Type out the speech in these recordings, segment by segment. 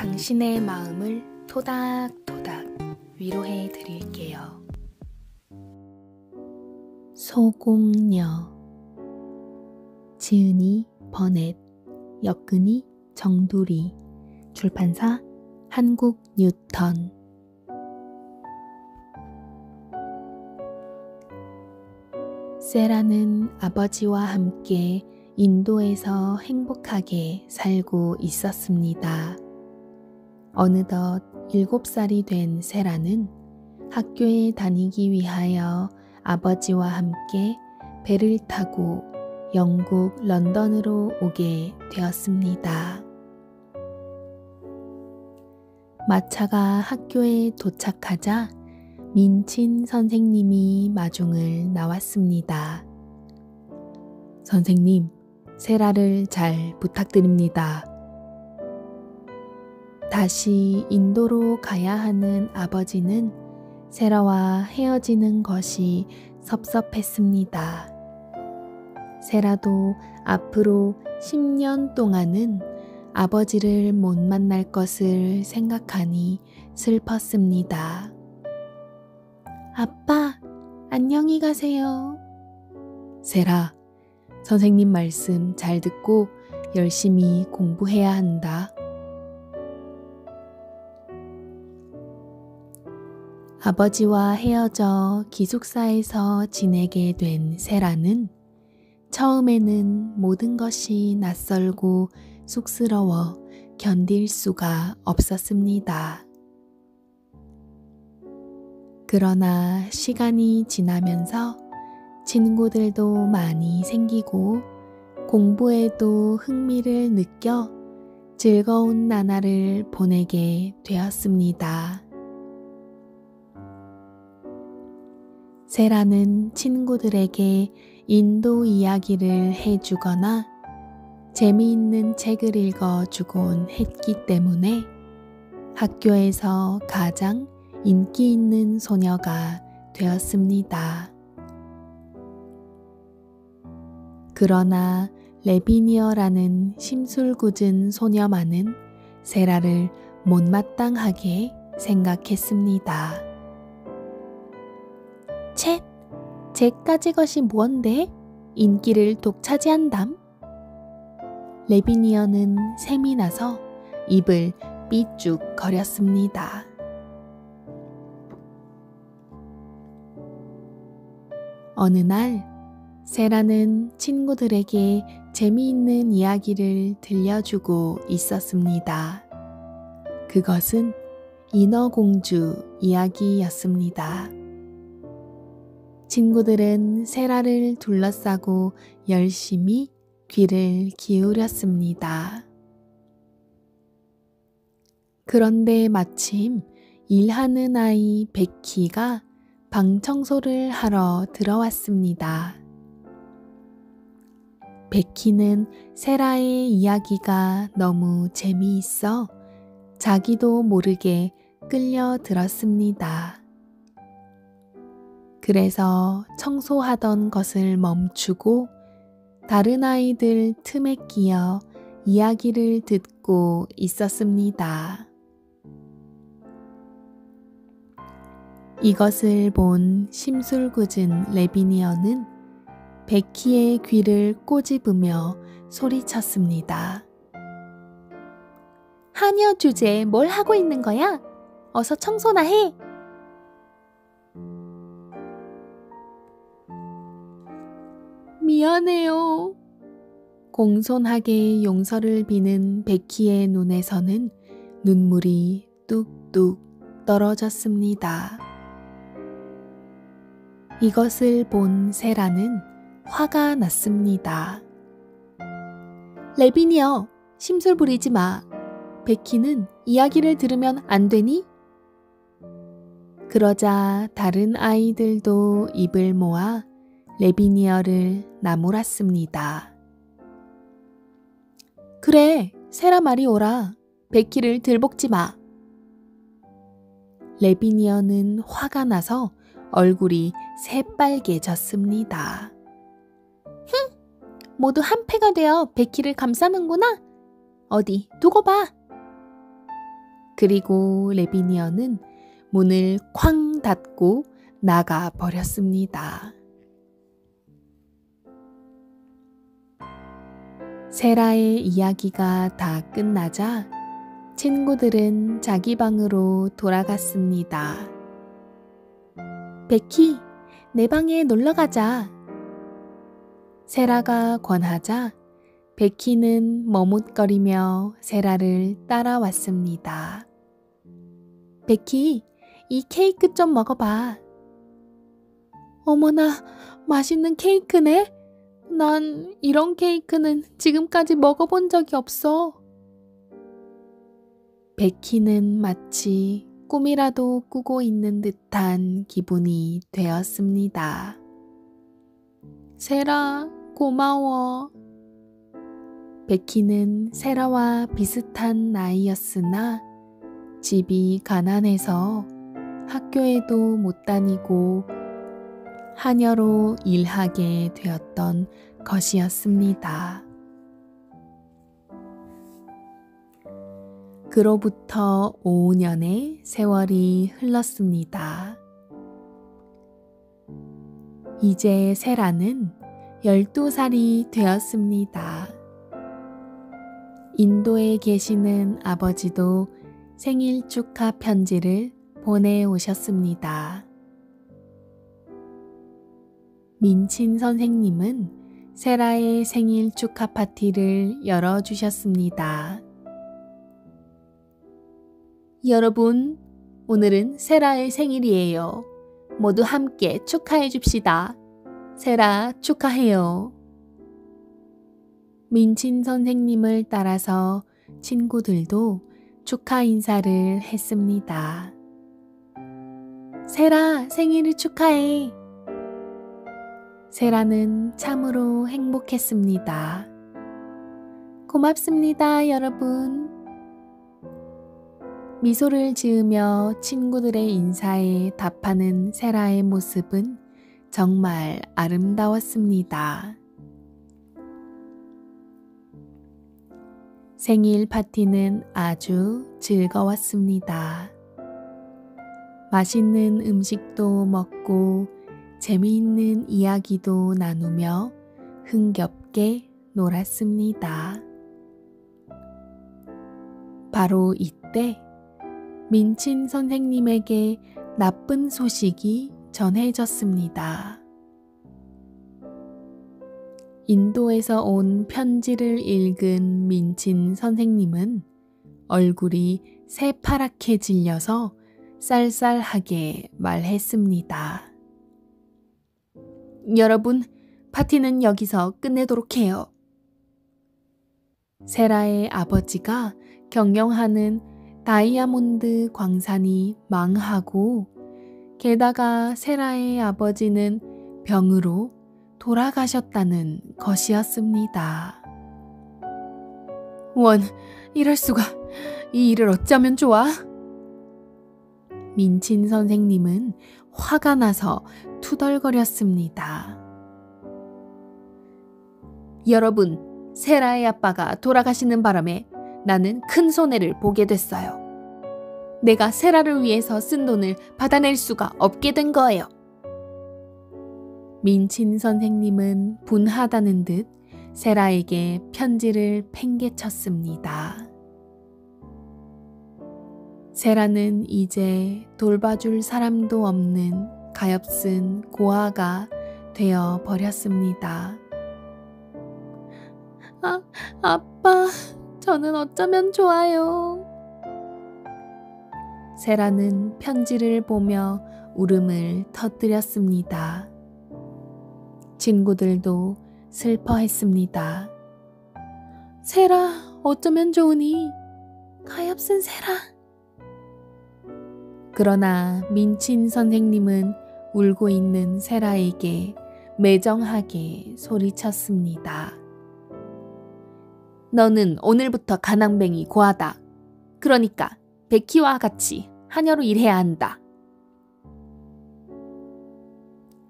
당신의 마음을 토닥토닥 위로해 드릴게요. 소공녀. 지은이 버넷, 엮은이 정두리, 출판사 한국뉴턴. 세라는 아버지와 함께 인도에서 행복하게 살고 있었습니다. 어느덧 7살이 된 세라는 학교에 다니기 위하여 아버지와 함께 배를 타고 영국 런던으로 오게 되었습니다. 마차가 학교에 도착하자 민친 선생님이 마중을 나왔습니다. 선생님, 세라를 잘 부탁드립니다. 다시 인도로 가야 하는 아버지는 세라와 헤어지는 것이 섭섭했습니다. 세라도 앞으로 10년 동안은 아버지를 못 만날 것을 생각하니 슬펐습니다. 아빠, 안녕히 가세요. 세라, 선생님 말씀 잘 듣고 열심히 공부해야 한다. 아버지와 헤어져 기숙사에서 지내게 된 세라는 처음에는 모든 것이 낯설고 쑥스러워 견딜 수가 없었습니다. 그러나 시간이 지나면서 친구들도 많이 생기고 공부에도 흥미를 느껴 즐거운 나날을 보내게 되었습니다. 세라는 친구들에게 인도 이야기를 해주거나 재미있는 책을 읽어주곤 했기 때문에 학교에서 가장 인기 있는 소녀가 되었습니다. 그러나 레비니어라는 심술궂은 소녀만은 세라를 못마땅하게 생각했습니다. 쳇! 쟤까지 것이 무언데 인기를 독차지한담? 레비니어는 샘이 나서 입을 삐죽거렸습니다. 어느 날 세라는 친구들에게 재미있는 이야기를 들려주고 있었습니다. 그것은 인어공주 이야기였습니다. 친구들은 세라를 둘러싸고 열심히 귀를 기울였습니다. 그런데 마침 일하는 아이 베키가 방 청소를 하러 들어왔습니다. 베키는 세라의 이야기가 너무 재미있어 자기도 모르게 끌려들었습니다. 그래서 청소하던 것을 멈추고 다른 아이들 틈에 끼어 이야기를 듣고 있었습니다. 이것을 본 심술궂은 레비니어는 베키의 귀를 꼬집으며 소리쳤습니다. 하녀 주제에 뭘 하고 있는 거야? 어서 청소나 해! 미안해요. 공손하게 용서를 비는 베키의 눈에서는 눈물이 뚝뚝 떨어졌습니다. 이것을 본 세라는 화가 났습니다. 레비니어, 심술 부리지 마. 베키는 이야기를 들으면 안 되니? 그러자 다른 아이들도 입을 모아 레비니어를 나무랐습니다. 그래, 세라 말이 옳아. 베키를 들볶지 마. 레비니어는 화가 나서 얼굴이 새빨개졌습니다. 흥! 모두 한패가 되어 베키를 감싸는구나. 어디 두고 봐. 그리고 레비니어는 문을 쾅 닫고 나가 버렸습니다. 세라의 이야기가 다 끝나자 친구들은 자기 방으로 돌아갔습니다. 베키, 내 방에 놀러 가자. 세라가 권하자 베키는 머뭇거리며 세라를 따라왔습니다. 베키, 이 케이크 좀 먹어봐. 어머나, 맛있는 케이크네? 난 이런 케이크는 지금까지 먹어본 적이 없어. 베키는 마치 꿈이라도 꾸고 있는 듯한 기분이 되었습니다. 세라, 고마워. 베키는 세라와 비슷한 나이였으나 집이 가난해서 학교에도 못 다니고 하녀로 일하게 되었던 것이었습니다. 그로부터 5년의 세월이 흘렀습니다. 이제 세라는 12살이 되었습니다. 인도에 계시는 아버지도 생일 축하 편지를 보내오셨습니다. 민친 선생님은 세라의 생일 축하 파티를 열어주셨습니다. 여러분, 오늘은 세라의 생일이에요. 모두 함께 축하해 줍시다. 세라 축하해요. 민친 선생님을 따라서 친구들도 축하 인사를 했습니다. 세라 생일을 축하해. 세라는 참으로 행복했습니다. 고맙습니다, 여러분. 미소를 지으며 친구들의 인사에 답하는 세라의 모습은 정말 아름다웠습니다. 생일 파티는 아주 즐거웠습니다. 맛있는 음식도 먹고 재미있는 이야기도 나누며 흥겹게 놀았습니다. 바로 이때 민친 선생님에게 나쁜 소식이 전해졌습니다. 인도에서 온 편지를 읽은 민친 선생님은 얼굴이 새파랗게 질려서 쌀쌀하게 말했습니다. 여러분, 파티는 여기서 끝내도록 해요. 세라의 아버지가 경영하는 다이아몬드 광산이 망하고 게다가 세라의 아버지는 병으로 돌아가셨다는 것이었습니다. 원, 이럴 수가. 이 일을 어쩌면 좋아? 민친 선생님은 화가 나서 투덜거렸습니다. 여러분, 세라의 아빠가 돌아가시는 바람에 나는 큰 손해를 보게 됐어요. 내가 세라를 위해서 쓴 돈을 받아낼 수가 없게 된 거예요. 민친 선생님은 분하다는 듯 세라에게 편지를 팽개쳤습니다. 세라는 이제 돌봐줄 사람도 없는 가엾은 고아가 되어 버렸습니다. 아빠, 저는 어쩌면 좋아요. 세라는 편지를 보며 울음을 터뜨렸습니다. 친구들도 슬퍼했습니다. 세라, 어쩌면 좋으니? 가엾은 세라. 그러나 민친 선생님은 울고 있는 세라에게 매정하게 소리쳤습니다. 너는 오늘부터 가난뱅이 고아다. 그러니까 베키와 같이 하녀로 일해야 한다.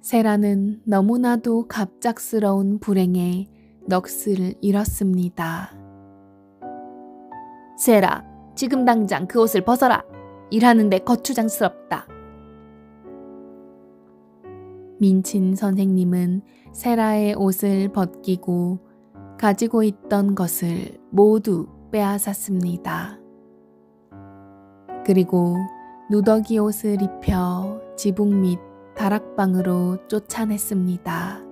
세라는 너무나도 갑작스러운 불행에 넋을 잃었습니다. 세라, 지금 당장 그 옷을 벗어라. 일하는데 거추장스럽다. 민친 선생님은 세라의 옷을 벗기고 가지고 있던 것을 모두 빼앗았습니다. 그리고 누더기 옷을 입혀 지붕 밑 다락방으로 쫓아냈습니다.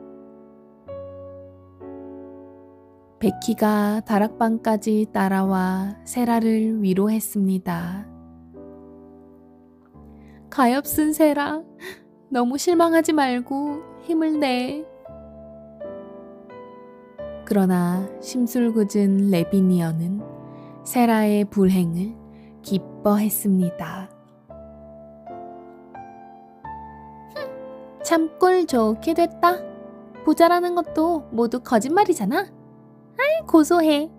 베키가 다락방까지 따라와 세라를 위로했습니다. 가엾은 세라, 너무 실망하지 말고 힘을 내. 그러나 심술궂은 레비니어는 세라의 불행을 기뻐했습니다. 참 꼴 좋게 됐다. 부자라는 것도 모두 거짓말이잖아. 아이 고소해.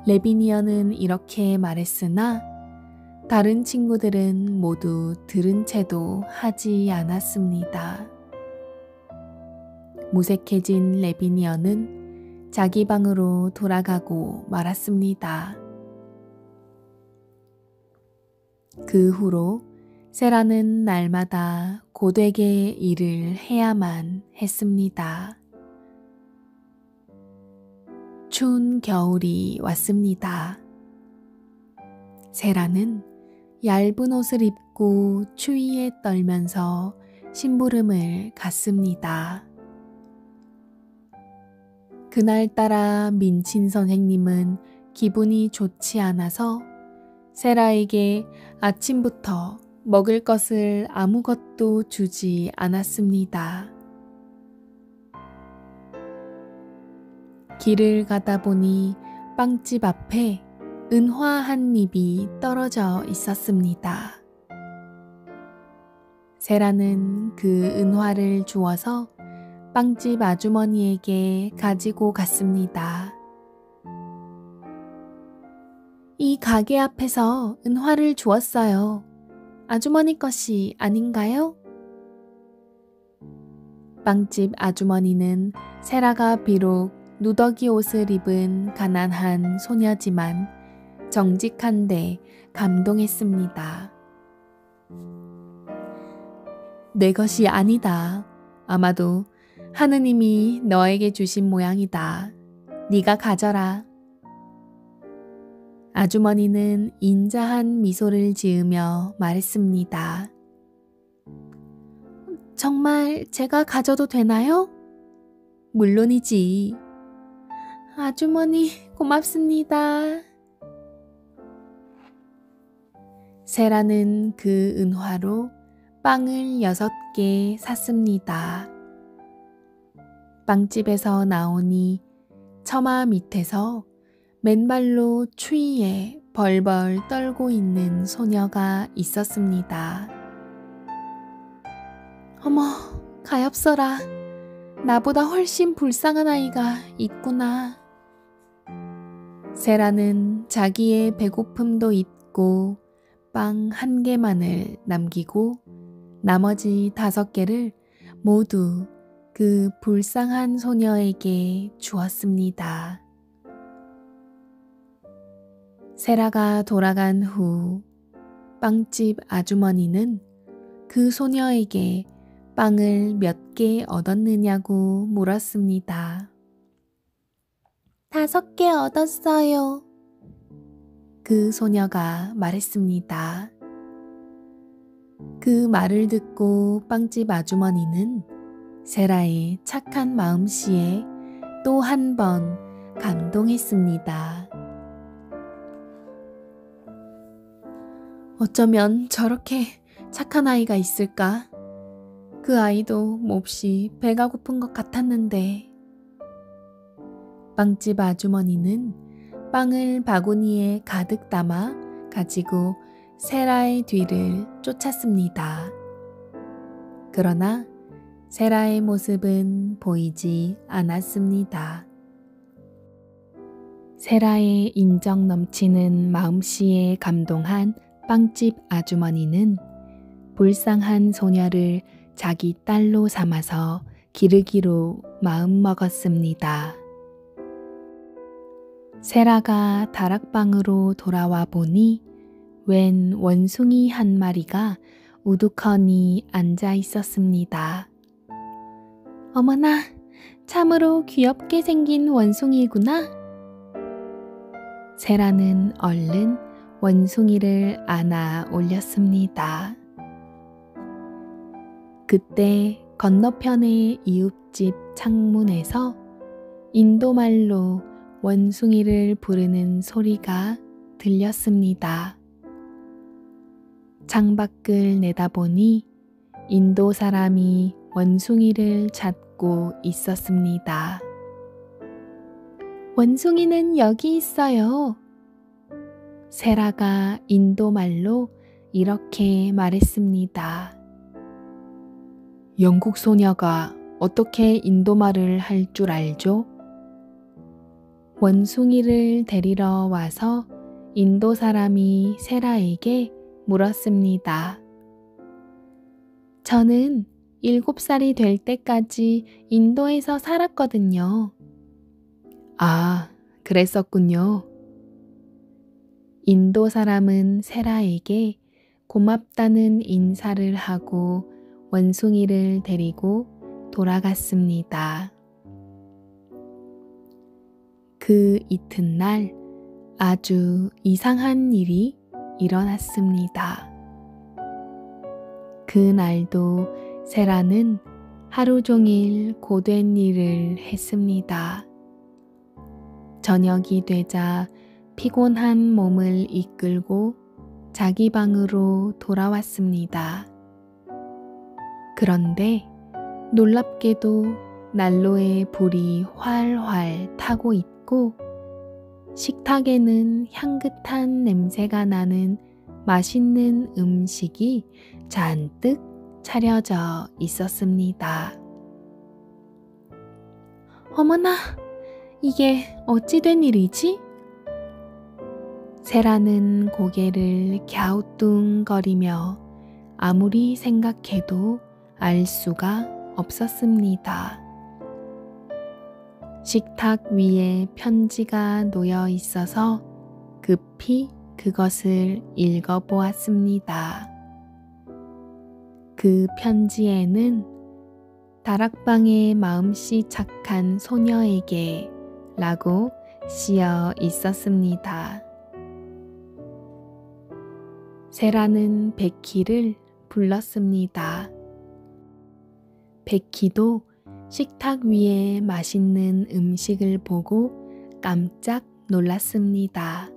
레비니어는 이렇게 말했으나 다른 친구들은 모두 들은 채도 하지 않았습니다. 무색해진 레비니어는 자기 방으로 돌아가고 말았습니다. 그 후로 세라는 날마다 고되게 일을 해야만 했습니다. 추운 겨울이 왔습니다. 세라는 얇은 옷을 입고 추위에 떨면서 심부름을 갔습니다. 그날따라 민친 선생님은 기분이 좋지 않아서 세라에게 아침부터 먹을 것을 아무것도 주지 않았습니다. 길을 가다 보니 빵집 앞에 은화 한 잎이 떨어져 있었습니다. 세라는 그 은화를 주워서 빵집 아주머니에게 가지고 갔습니다. 이 가게 앞에서 은화를 주었어요. 아주머니 것이 아닌가요? 빵집 아주머니는 세라가 비록 누더기 옷을 입은 가난한 소녀지만 정직한데 감동했습니다. 내 것이 아니다. 아마도 하느님이 너에게 주신 모양이다. 네가 가져라. 아주머니는 인자한 미소를 지으며 말했습니다. 정말 제가 가져도 되나요? 물론이지. 아주머니 고맙습니다. 세라는 그 은화로 빵을 6개 샀습니다. 빵집에서 나오니 처마 밑에서 맨발로 추위에 벌벌 떨고 있는 소녀가 있었습니다. 어머, 가엾어라. 나보다 훨씬 불쌍한 아이가 있구나. 세라는 자기의 배고픔도 잊고 빵 1개만을 남기고 나머지 5개를 모두 그 불쌍한 소녀에게 주었습니다. 세라가 돌아간 후 빵집 아주머니는 그 소녀에게 빵을 몇 개 얻었느냐고 물었습니다. 5개 얻었어요. 그 소녀가 말했습니다. 그 말을 듣고 빵집 아주머니는 세라의 착한 마음씨에 또 한 번 감동했습니다. 어쩌면 저렇게 착한 아이가 있을까? 그 아이도 몹시 배가 고픈 것 같았는데. 빵집 아주머니는 빵을 바구니에 가득 담아 가지고 세라의 뒤를 쫓았습니다. 그러나 세라의 모습은 보이지 않았습니다. 세라의 인정 넘치는 마음씨에 감동한 빵집 아주머니는 불쌍한 소녀를 자기 딸로 삼아서 기르기로 마음먹었습니다. 세라가 다락방으로 돌아와 보니 웬 원숭이 한 마리가 우두커니 앉아 있었습니다. 어머나, 참으로 귀엽게 생긴 원숭이구나. 세라는 얼른 원숭이를 안아 올렸습니다. 그때 건너편의 이웃집 창문에서 인도말로 원숭이를 부르는 소리가 들렸습니다. 창밖을 내다보니 인도 사람이 원숭이를 찾고 있었습니다. 원숭이는 여기 있어요. 세라가 인도말로 이렇게 말했습니다. 영국 소녀가 어떻게 인도말을 할 줄 알죠? 원숭이를 데리러 와서 인도 사람이 세라에게 물었습니다. 저는 7살이 될 때까지 인도에서 살았거든요. 아, 그랬었군요. 인도 사람은 세라에게 고맙다는 인사를 하고 원숭이를 데리고 돌아갔습니다. 그 이튿날 아주 이상한 일이 일어났습니다. 그날도 세라는 하루 종일 고된 일을 했습니다. 저녁이 되자 피곤한 몸을 이끌고 자기 방으로 돌아왔습니다. 그런데 놀랍게도 난로에 불이 활활 타고 있고 식탁에는 향긋한 냄새가 나는 맛있는 음식이 잔뜩 차려져 있었습니다. 어머나, 이게 어찌 된 일이지? 세라는 고개를 갸우뚱거리며 아무리 생각해도 알 수가 없었습니다. 식탁 위에 편지가 놓여 있어서 급히 그것을 읽어보았습니다. 그 편지에는 다락방에 마음씨 착한 소녀에게 라고 쓰여 있었습니다. 세라는 베키를 불렀습니다. 베키도 식탁 위에 맛있는 음식을 보고 깜짝 놀랐습니다.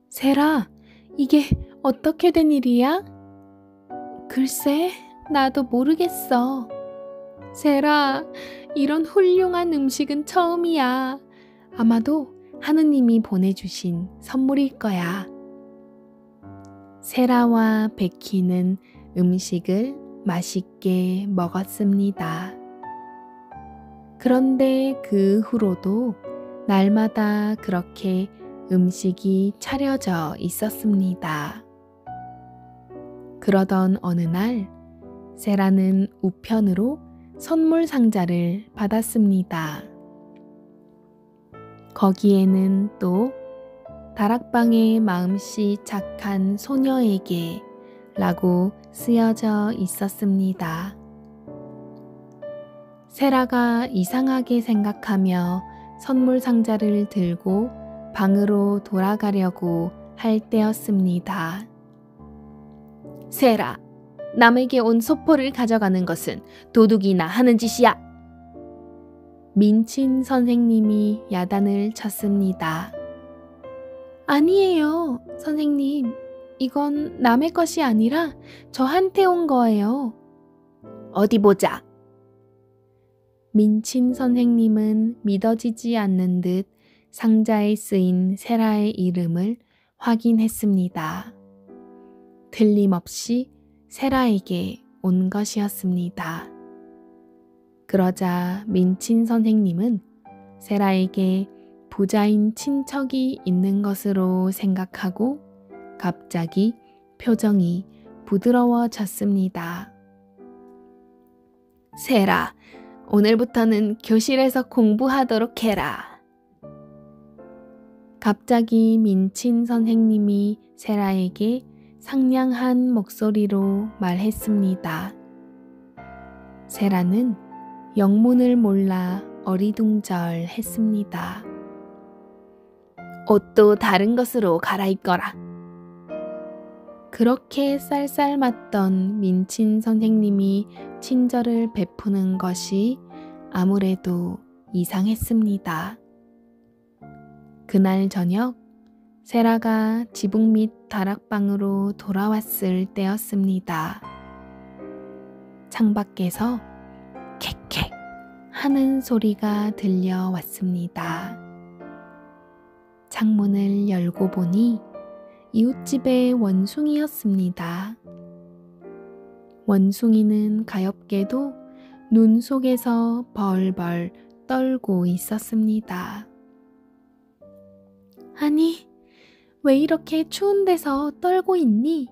세라, 이게 어떻게 된 일이야? 글쎄, 나도 모르겠어. 세라, 이런 훌륭한 음식은 처음이야. 아마도 하느님이 보내주신 선물일 거야. 세라와 베키는 음식을 맛있게 먹었습니다. 그런데 그 후로도 날마다 그렇게 음식이 차려져 있었습니다. 그러던 어느 날 세라는 우편으로 선물 상자를 받았습니다. 거기에는 또 다락방에 마음씨 착한 소녀에게 라고 쓰여져 있었습니다. 세라가 이상하게 생각하며 선물 상자를 들고 방으로 돌아가려고 할 때였습니다. 세라, 남에게 온 소포를 가져가는 것은 도둑이나 하는 짓이야. 민친 선생님이 야단을 쳤습니다. 아니에요, 선생님. 이건 남의 것이 아니라 저한테 온 거예요. 어디 보자. 민친 선생님은 믿어지지 않는 듯 상자에 쓰인 세라의 이름을 확인했습니다. 틀림없이 세라에게 온 것이었습니다. 그러자 민친 선생님은 세라에게 부자인 친척이 있는 것으로 생각하고 갑자기 표정이 부드러워졌습니다. 세라, 오늘부터는 교실에서 공부하도록 해라. 갑자기 민친 선생님이 세라에게 상냥한 목소리로 말했습니다. 세라는 영문을 몰라 어리둥절했습니다. 옷도 다른 것으로 갈아입거라. 그렇게 쌀쌀 맞던 민친 선생님이 친절을 베푸는 것이 아무래도 이상했습니다. 그날 저녁 세라가 지붕 밑 다락방으로 돌아왔을 때였습니다. 창밖에서 캑캑 하는 소리가 들려왔습니다. 창문을 열고 보니 이웃집의 원숭이였습니다. 원숭이는 가엾게도 눈 속에서 벌벌 떨고 있었습니다. 아니, 왜 이렇게 추운 데서 떨고 있니?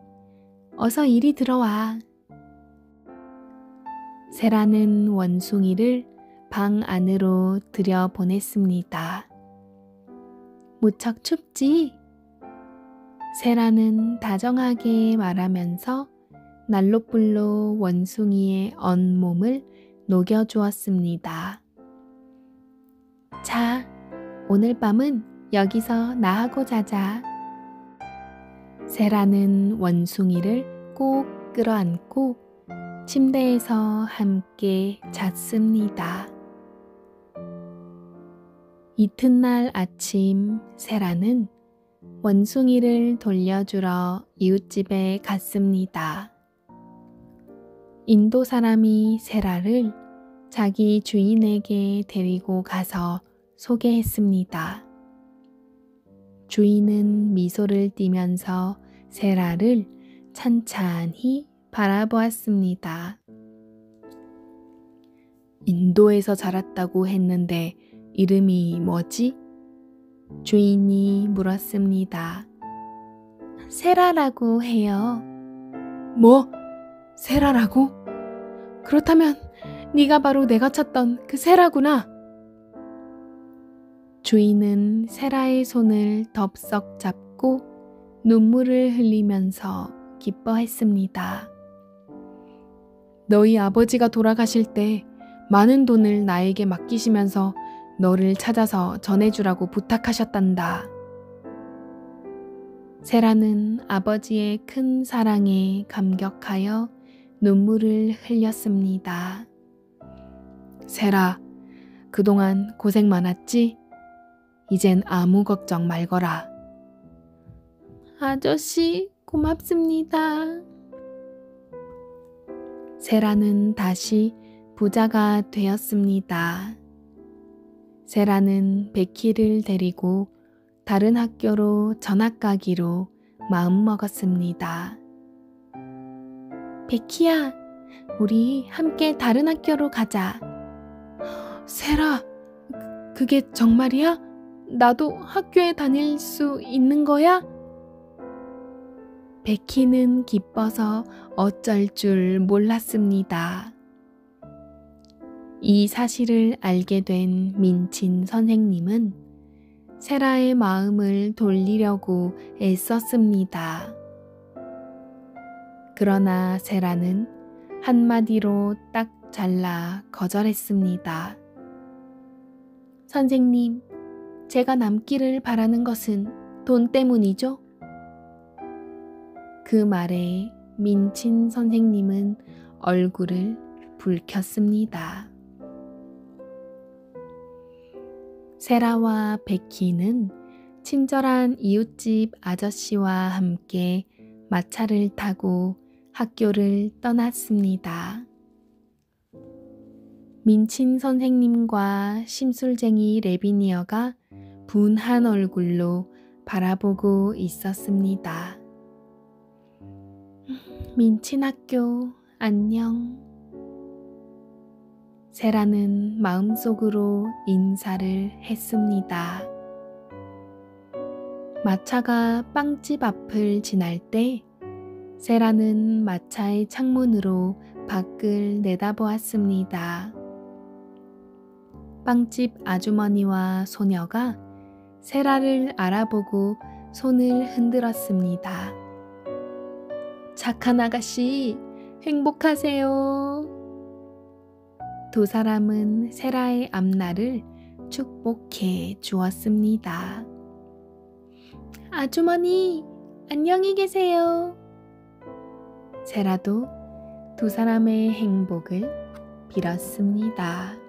어서 이리 들어와. 세라는 원숭이를 방 안으로 들여보냈습니다. 무척 춥지? 세라는 다정하게 말하면서 난로불로 원숭이의 온몸을 녹여주었습니다. 자, 오늘 밤은 여기서 나하고 자자. 세라는 원숭이를 꼭 끌어안고 침대에서 함께 잤습니다. 이튿날 아침 세라는 원숭이를 돌려주러 이웃집에 갔습니다. 인도 사람이 세라를 자기 주인에게 데리고 가서 소개했습니다. 주인은 미소를 띠면서 세라를 찬찬히 바라보았습니다. 인도에서 자랐다고 했는데 이름이 뭐지? 주인이 물었습니다. 세라라고 해요. 뭐? 세라라고? 그렇다면 네가 바로 내가 찾던 그 세라구나. 주인은 세라의 손을 덥석 잡고 눈물을 흘리면서 기뻐했습니다. 너희 아버지가 돌아가실 때 많은 돈을 나에게 맡기시면서 너를 찾아서 전해주라고 부탁하셨단다. 세라는 아버지의 큰 사랑에 감격하여 눈물을 흘렸습니다. 세라, 그동안 고생 많았지? 이젠 아무 걱정 말거라. 아저씨, 고맙습니다. 세라는 다시 부자가 되었습니다. 세라는 베키를 데리고 다른 학교로 전학 가기로 마음먹었습니다. 베키야, 우리 함께 다른 학교로 가자. 세라, 그게 정말이야? 나도 학교에 다닐 수 있는 거야? 베키는 기뻐서 어쩔 줄 몰랐습니다. 이 사실을 알게 된 민친 선생님은 세라의 마음을 돌리려고 애썼습니다. 그러나 세라는 한마디로 딱 잘라 거절했습니다. 선생님, 제가 남기를 바라는 것은 돈 때문이죠? 그 말에 민친 선생님은 얼굴을 붉혔습니다. 세라와 베키는 친절한 이웃집 아저씨와 함께 마차를 타고 학교를 떠났습니다. 민친 선생님과 심술쟁이 레비니어가 분한 얼굴로 바라보고 있었습니다. 민친 학교, 안녕. 세라는 마음속으로 인사를 했습니다. 마차가 빵집 앞을 지날 때 세라는 마차의 창문으로 밖을 내다보았습니다. 빵집 아주머니와 소녀가 세라를 알아보고 손을 흔들었습니다. 착한 아가씨, 행복하세요. 두 사람은 세라의 앞날을 축복해 주었습니다. 아주머니, 안녕히 계세요. 세라도 두 사람의 행복을 빌었습니다.